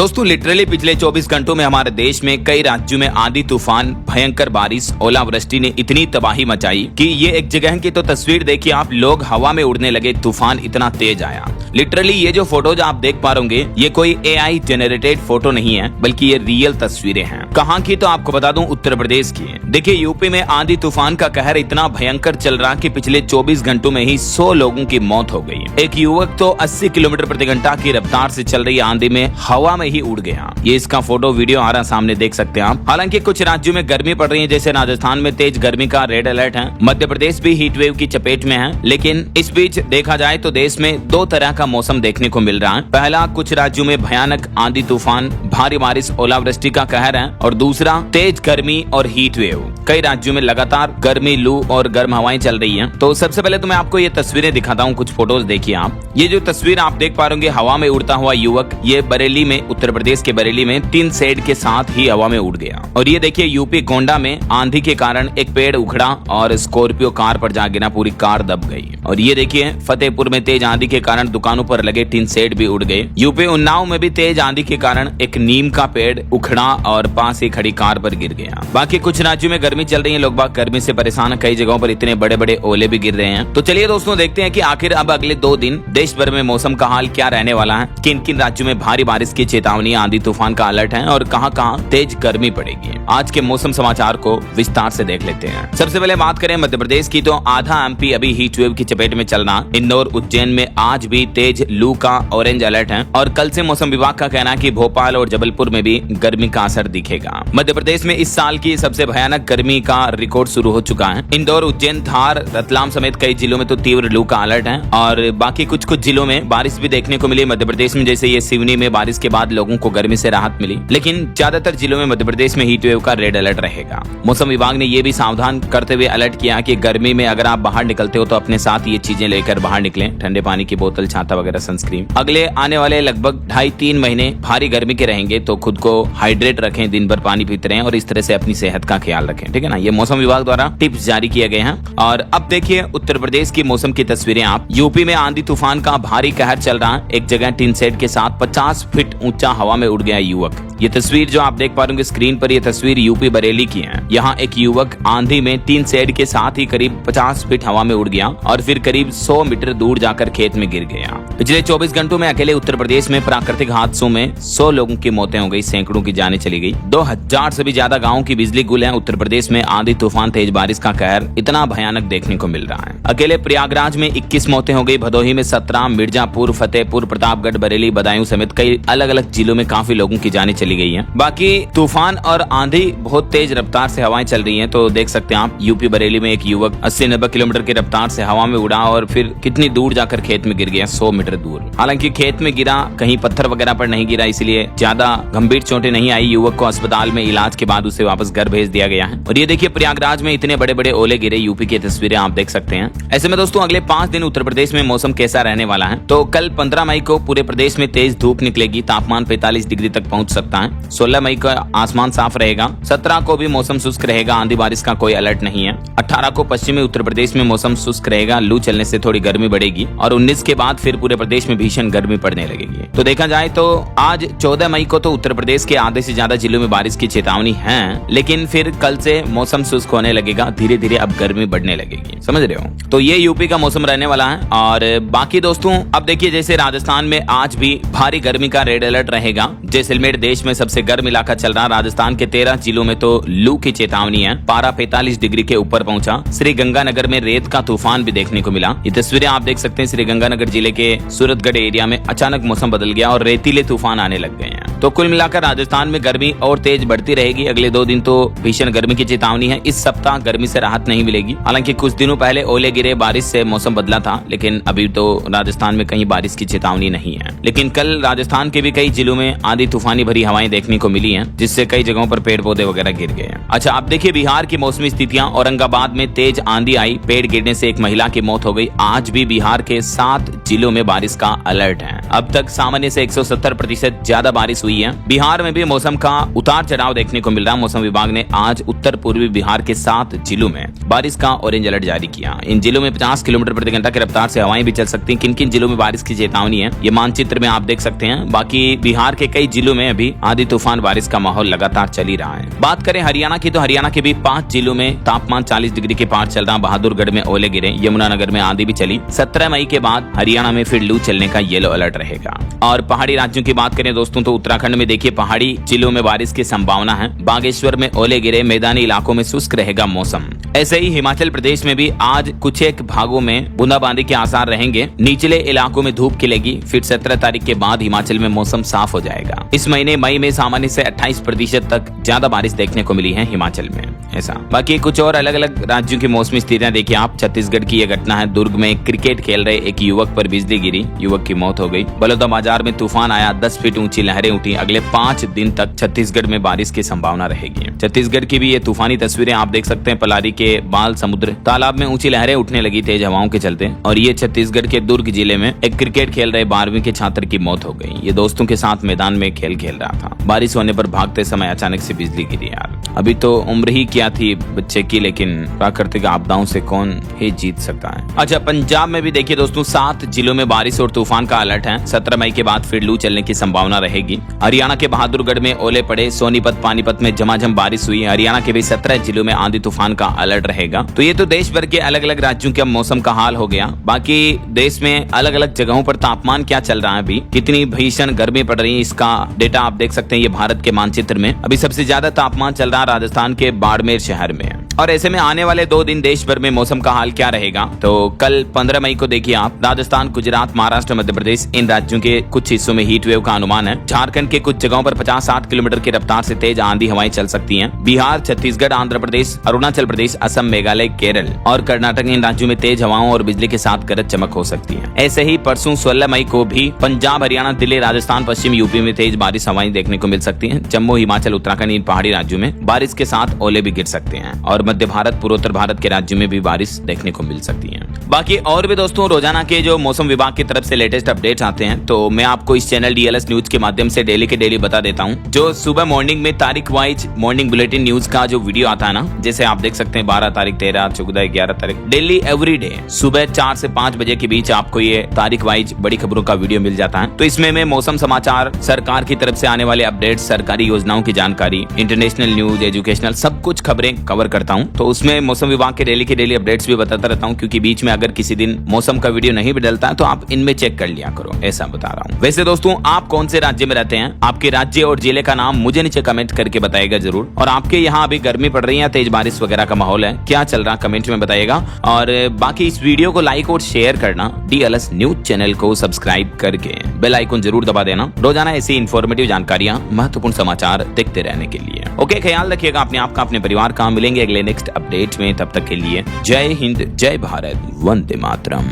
दोस्तों लिटरली पिछले 24 घंटों में हमारे देश में कई राज्यों में आंधी तूफान, भयंकर बारिश, ओलावृष्टि ने इतनी तबाही मचाई कि ये एक जगह की तो तस्वीर देखिए आप, लोग हवा में उड़ने लगे, तूफान इतना तेज आया। लिटरली ये जो फोटोज आप देख पा रहे होंगे ये कोई AI जनरेटेड फोटो नहीं है, बल्कि ये रियल तस्वीरें हैं। कहाँ की तो आपको बता दूं, उत्तर प्रदेश की है। देखिए यूपी में आंधी तूफान का कहर इतना भयंकर चल रहा कि पिछले 24 घंटों में ही 100 लोगों की मौत हो गई। एक युवक तो 80 किलोमीटर प्रति घंटा की रफ्तार से चल रही आंधी में हवा में ही उड़ गया। ये इसका फोटो वीडियो आ रहा सामने, देख सकते हैं आप। हालांकि कुछ राज्यों में गर्मी पड़ रही है, जैसे राजस्थान में तेज गर्मी का रेड अलर्ट है, मध्य प्रदेश भी हीट वेव की चपेट में है। लेकिन इस बीच देखा जाए तो देश में दो तरह का मौसम देखने को मिल रहा है। पहला, कुछ राज्यों में भयानक आंधी तूफान, भारी बारिश, ओलावृष्टि का कहर है, और दूसरा तेज गर्मी और हीट वेव। कई राज्यों में लगातार गर्मी, लू और गर्म हवाएं चल रही हैं। तो सबसे पहले तो मैं आपको ये तस्वीरें दिखाता हूँ, कुछ फोटोज देखिए आप। ये जो तस्वीर आप देख पा रहे होंगे, हवा में उड़ता हुआ युवक, ये बरेली में, उत्तर प्रदेश के बरेली में टिन शेड के साथ ही हवा में उड़ गया। और ये देखिए यूपी गोंडा में आंधी के कारण एक पेड़ उखड़ा और स्कॉर्पियो कार पर जा गिरा, पूरी कार दब गई। और ये देखिए फतेहपुर में तेज आंधी के कारण दुकानों पर लगे टिन शेड भी उड़ गए। यूपी उन्नाव में भी तेज आंधी के कारण एक नीम का पेड़ उखड़ा और पास ही खड़ी कार पर गिर गया। बाकी कुछ राज्यों में गर्मी चल रही है, लोग बाग गर्मी से परेशान है, कई जगहों पर इतने बड़े बड़े ओले भी गिर रहे हैं। तो चलिए दोस्तों देखते हैं कि आखिर अब अगले 2 दिन देश भर में मौसम का हाल क्या रहने वाला है, किन किन राज्यों में भारी बारिश की चेतावनी, आंधी तूफान का अलर्ट है और कहां कहां तेज गर्मी पड़ेगी। आज के मौसम समाचार को विस्तार से देख लेते हैं। सबसे पहले बात करें मध्य प्रदेश की, तो आधा MP अभी हीट वेव की चपेट में चलना। इंदौर, उज्जैन में आज भी तेज लू का ऑरेंज अलर्ट है और कल से मौसम विभाग का कहना है कि भोपाल और जबलपुर में भी गर्मी का असर दिखेगा। मध्य प्रदेश में इस साल की सबसे भयानक गर्मी का रिकॉर्ड शुरू हो चुका है। इंदौर, उज्जैन, धार, रतलाम समेत कई जिलों में तो तीव्र लू का अलर्ट है और बाकी कुछ जिलों में बारिश भी देखने को मिली मध्य प्रदेश में। जैसे ये सिवनी में बारिश के बाद लोगों को गर्मी से राहत मिली, लेकिन ज्यादातर जिलों में मध्य प्रदेश में हीट वेव का रेड अलर्ट रहेगा। मौसम विभाग ने ये भी सावधान करते हुए अलर्ट किया कि गर्मी में अगर आप बाहर निकलते हो तो अपने साथ ये चीजें लेकर बाहर निकलें, ठंडे पानी की बोतल, छाता वगैरह, सनस्क्रीन। अगले आने वाले लगभग 2.5-3 महीने भारी गर्मी के रहेंगे, तो खुद को हाइड्रेट रखें, दिन भर पानी पीते रहें और इस तरह से अपनी सेहत का ख्याल रखें, ठीक है ना। ये मौसम विभाग द्वारा टिप्स जारी किए गए हैं। और अब देखिए उत्तर प्रदेश की मौसम की तस्वीरें आप। यूपी में आंधी तूफान का भारी कहर चल रहा है। एक जगह टिन शेड के साथ 50 फीट ऊंचा हवा में उड़ गया युवक। ये तस्वीर जो आप देख पा रहे होंगे स्क्रीन पर, ये तस्वीर यूपी बरेली की है। यहाँ एक युवक आंधी में टिन शेड के साथ ही करीब 50 फीट हवा में उड़ गया और फिर करीब 100 मीटर दूर जाकर खेत में गिर गया। पिछले 24 घंटों में अकेले उत्तर प्रदेश में प्राकृतिक हादसों में 100 लोगों की मौतें हो गई, सैकड़ों की जानें चली गई। 2000 से भी ज्यादा गाँव की बिजली गुल है। उत्तर प्रदेश में आंधी तूफान, तेज बारिश का कहर इतना भयानक देखने को मिल रहा है। अकेले प्रयागराज में 21 मौतें हो गई, भदोही में 17, मिर्जापुर, फतेहपुर, प्रतापगढ़, बरेली, बदायूं समेत कई अलग अलग जिलों में काफी लोगों की जानें चली गई हैं। बाकी तूफान और आंधी बहुत तेज रफ्तार से हवाएं चल रही हैं, तो देख सकते हैं आप यूपी बरेली में एक युवक 80-90 किलोमीटर की रफ्तार से हवा में उड़ा और फिर कितनी दूर जाकर खेत में गिर गया, 100 मीटर दूर। हालांकि खेत में गिरा, कहीं पत्थर वगैरह पर नहीं गिरा, इसलिए ज्यादा गंभीर चोटें नहीं आई। युवक को अस्पताल में इलाज के बाद उसे वापस घर भेज दिया गया है। और ये देखिए प्रयागराज में इतने बड़े बड़े ओले गिरे, यूपी की तस्वीरें आप देख सकते हैं। ऐसे में दोस्तों अगले 5 दिन उत्तर प्रदेश में मौसम कैसा रहने वाला है, तो कल 15 मई को पूरे प्रदेश में तेज धूप निकलेगी, तापमान 45 डिग्री तक पहुंच सकता है। 16 मई को आसमान साफ रहेगा। 17 को भी मौसम शुष्क रहेगा, आंधी बारिश का कोई अलर्ट नहीं है। 18 को पश्चिमी उत्तर प्रदेश में मौसम शुष्क रहेगा, लू चलने से थोड़ी गर्मी बढ़ेगी और 19 के बाद फिर पूरे प्रदेश में भीषण गर्मी पड़ने लगेगी। तो देखा जाए तो आज 14 मई को तो उत्तर प्रदेश के आधे से ज्यादा जिलों में बारिश की चेतावनी है, लेकिन फिर कल से मौसम शुष्क होने लगेगा, धीरे धीरे अब गर्मी बढ़ने लगेगी, समझ रहे हो। तो ये यूपी का मौसम रहने वाला है। और बाकी दोस्तों अब देखिए, जैसे राजस्थान में आज भी भारी गर्मी का रेड अलर्ट रहेगा। जैसलमेर देश में सबसे गर्म इलाका चल रहा। राजस्थान के 13 जिलों में तो लू की चेतावनी है। पारा 45 डिग्री के ऊपर पहुंचा। श्रीगंगानगर में रेत का तूफान भी देखने को मिला। ये तस्वीरें आप देख सकते हैं। श्रीगंगानगर जिले के सूरतगढ़ एरिया में अचानक मौसम बदल गया और रेतीले तूफान आने लग गए हैं। तो कुल मिलाकर राजस्थान में गर्मी और तेज बढ़ती रहेगी। अगले 2 दिन तो भीषण गर्मी की चेतावनी है। इस सप्ताह गर्मी से राहत नहीं मिलेगी। हालांकि कुछ दिनों पहले ओले गिरे, बारिश से मौसम बदला था, लेकिन अभी तो राजस्थान में कहीं बारिश की चेतावनी नहीं है। लेकिन कल राजस्थान के भी कई जिलों में आंधी तूफानी भरी हवाएं देखने को मिली हैं, जिससे कई जगहों पर पेड़ पौधे वगैरह गिर गए हैं। अच्छा, आप देखिए बिहार की मौसमी स्थितियां। औरंगाबाद में तेज आंधी आई, पेड़ गिरने से एक महिला की मौत हो गई। आज भी बिहार के 7 जिलों में बारिश का अलर्ट है। अब तक सामान्य से 170% ज्यादा बारिश हुई हुई है। बिहार में भी मौसम का उतार चढ़ाव देखने को मिल रहा है। मौसम विभाग ने आज उत्तर पूर्वी बिहार के 7 जिलों में बारिश का ऑरेंज अलर्ट जारी किया। इन जिलों में 50 किलोमीटर प्रति घंटा की रफ्तार से हवाएं भी चल सकती हैं। किन किन जिलों में बारिश की चेतावनी है ये मानचित्र में आप देख सकते हैं। बाकी बिहार के कई जिलों में अभी आंधी तूफान बारिश का माहौल लगातार चल ही रहा है। बात करें हरियाणा की, तो हरियाणा के भी 5 जिलों में तापमान 40 डिग्री के पार चल रहा। बहादुरगढ़ में ओले गिरे, यमुनानगर में आंधी भी चली। 17 मई के बाद हरियाणा में फिर लू चलने का येलो अलर्ट रहेगा। और पहाड़ी राज्यों की बात करें दोस्तों, तो उत्तराखंड में देखिए पहाड़ी जिलों में बारिश की संभावना है। बागेश्वर में ओले गिरे, मैदानी इलाकों में शुष्क रहेगा मौसम। ऐसे ही हिमाचल प्रदेश में भी आज कुछ एक भागों में बूंदाबांदी के आसार रहेंगे। निचले इलाकों में धूप खिलेगी। फिर 17 तारीख के बाद हिमाचल में मौसम साफ हो जाएगा। इस महीने मई में सामान्य से 28% तक ज्यादा बारिश देखने को मिली है हिमाचल में। ऐसा बाकी कुछ और अलग अलग राज्यों की मौसमी स्थितियां देखिए आप। छत्तीसगढ़ की यह घटना है। दुर्ग में क्रिकेट खेल रहे एक युवक पर बिजली गिरी, युवक की मौत हो गई। बलौदाबाजार में तूफान आया, 10 फीट ऊंची लहरें उठी। अगले 5 दिन तक छत्तीसगढ़ में बारिश की संभावना रहेगी। छत्तीसगढ़ की भी ये तूफानी तस्वीरें आप देख सकते हैं। पलारी के बाल समुद्र तालाब में ऊंची लहरें उठने लगी तेज हवाओं के चलते। और ये छत्तीसगढ़ के दुर्ग जिले में एक क्रिकेट खेल रहे 12वीं के छात्र की मौत हो गई। ये दोस्तों के साथ मैदान में खेल खेल रहा था। बारिश होने पर भागते समय अचानक से बिजली गिरी। यार अभी तो उम्र ही क्या थी बच्चे की, लेकिन प्राकृतिक आपदाओं से कौन ही जीत सकता है। अच्छा, पंजाब में भी देखिए दोस्तों 7 जिलों में बारिश और तूफान का अलर्ट है। 17 मई के बाद फिर लू चलने की संभावना रहेगी। हरियाणा के बहादुरगढ़ में ओले पड़े। सोनीपत पानीपत में झमाझम बारिश हुई। हरियाणा के भी 17 जिलों में आंधी तूफान का अलर्ट रहेगा। तो ये तो देश भर के अलग अलग राज्यों के मौसम का हाल हो गया। बाकी देश में अलग अलग जगहों पर तापमान क्या चल रहा है, अभी कितनी भीषण गर्मी पड़ रही है, इसका डेटा आप देख सकते हैं। ये भारत के मानचित्र में अभी सबसे ज्यादा तापमान चल रहा है राजस्थान के बाड़मेर शहर में। और ऐसे में आने वाले 2 दिन देश भर में मौसम का हाल क्या रहेगा, तो कल 15 मई को देखिए आप राजस्थान, गुजरात, महाराष्ट्र, मध्य प्रदेश, इन राज्यों के कुछ हिस्सों में हीट वेव का अनुमान है। झारखंड के कुछ जगहों पर 50-60 किलोमीटर की रफ्तार से तेज आंधी हवाएं चल सकती हैं। बिहार, छत्तीसगढ़, आंध्र प्रदेश, अरुणाचल प्रदेश, असम, मेघालय, केरल और कर्नाटक, इन राज्यों में तेज हवाओं और बिजली के साथ गरज चमक हो सकती है। ऐसे ही परसों 16 मई को भी पंजाब, हरियाणा, दिल्ली, राजस्थान, पश्चिम यूपी में तेज बारिश हवाएं देखने को मिल सकती है। जम्मू, हिमाचल, उत्तराखंड, इन पहाड़ी राज्यों में बारिश के साथ ओले भी गिर सकते हैं। और मध्य भारत, पूर्वोत्तर भारत के राज्यों में भी बारिश देखने को मिल सकती है। बाकी और भी दोस्तों रोजाना के जो मौसम विभाग की तरफ से लेटेस्ट अपडेट्स आते हैं, तो मैं आपको इस चैनल DLS न्यूज के माध्यम से डेली के डेली बता देता हूं। जो सुबह मॉर्निंग में तारीख वाइज मॉर्निंग बुलेटिन न्यूज का जो वीडियो आता है ना, जैसे आप देख सकते हैं 12 तारीख, 13, 14, 11 तारीख, डेली एवरी डे सुबह 4 से 5 बजे के बीच आपको ये तारीख वाइज बड़ी खबरों का वीडियो मिल जाता है। तो इसमें मैं मौसम समाचार, सरकार की तरफ से आने वाले अपडेट, सरकारी योजनाओं की जानकारी, इंटरनेशनल न्यूज, एजुकेशनल, सब कुछ खबरें कवर करता हूँ। तो उसमें मौसम विभाग के डेली अपडेट्स भी बताता रहता हूँ, क्योंकि बीच में अगर किसी दिन मौसम का वीडियो नहीं भी डलता है तो आप इनमें चेक कर लिया करो, ऐसा बता रहा हूँ। वैसे दोस्तों आप कौन से राज्य में रहते हैं, आपके राज्य और जिले का नाम मुझे नीचे कमेंट करके बताइएगा जरूर। और आपके यहाँ अभी गर्मी पड़ रही है, तेज बारिश वगैरह का माहौल है, क्या चल रहा कमेंट में बताइएगा। और बाकी इस वीडियो को लाइक और शेयर करना, DLS न्यूज चैनल को सब्सक्राइब करके बेल आइकन जरूर दबा देना, रोजाना ऐसी इंफॉर्मेटिव जानकारियां, महत्वपूर्ण समाचार देखते रहने के लिए। ओके, ख्याल रखिएगा अपने आप का, अपने परिवार का। मिलेंगे अगले नेक्स्ट अपडेट में, तब तक के लिए जय हिंद, जय भारत, वंदे मातरम।